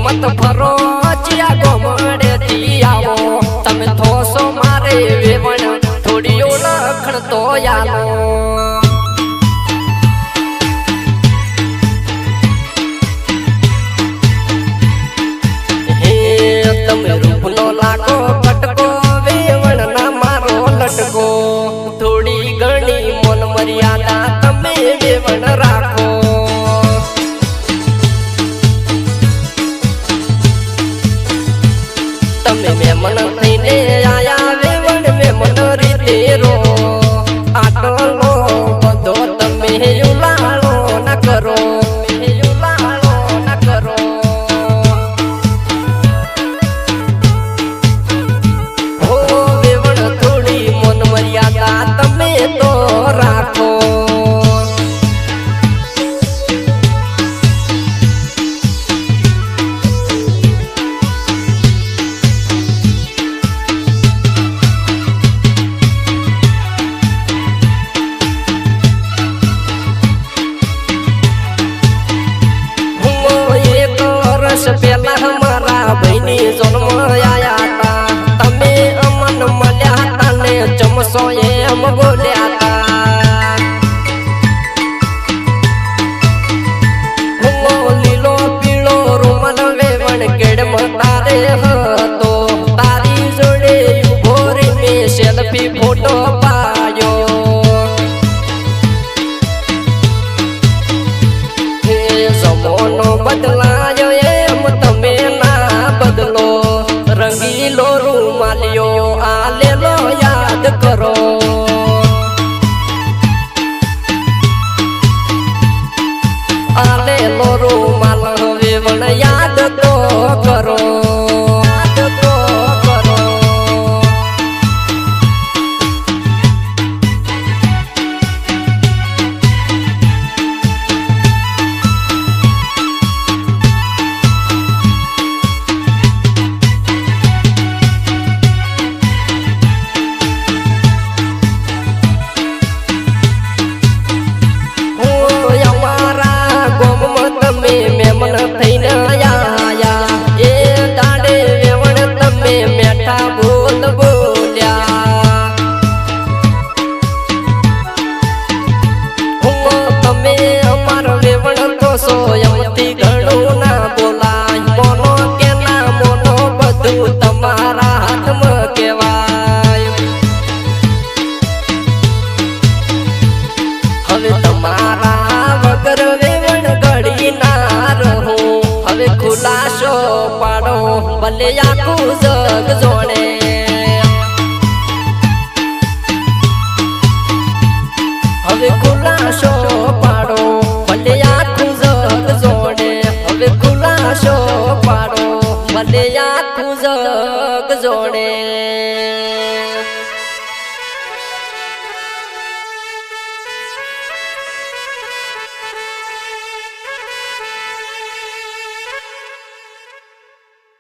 मत भरो चिया गोमड़े दियावो तमे थोसो मारे वेवण थोड़ी ओळखण तो यालो हे तमे रूपनो लागो कटको वेवण ना मारो लटको थोड़ी घणी मन मर्यादा तमे वेवण राखो तमे मेमन थईने आया वेवण मेमन रीते रो आटलो बधो तमे उलाळो न करो उलाळो न करो हो वेवण थोड़ी मन मर्यादा तमे तो राखो पेला हमारा बहनी जन्म आया था तमे अमन मल्या था ने चमसो ये हम बोल्या था लीलो पीलो रुमल वेवण केड़ मतारे तो तारी जोड़े भोरी में सेल्फी फोटो पायो जमानो बदलायो तमे ना बदलो रंगीलो रूमालियो आले लो याद करो आले लो रूमाल वेवण याद तो करो याद तो करो मेमन थईने आया ए दाडे वेवण तमे मेठा बोल बोल्या हो तमे अमार वेवण तो सोयमती घणो ना बोलाय मोनो के ना मोनो बधु तमारा हाथ में केवाय हवे तमारा वगर वेवण घड़ी ना रहो हवे खुलासो पाड़ो भले आखू जग जोड़े हवे खुलासो पाड़ो भले आखू जग जोड़े हवे खुलासो पाड़ो भले आखू जग जोड़े।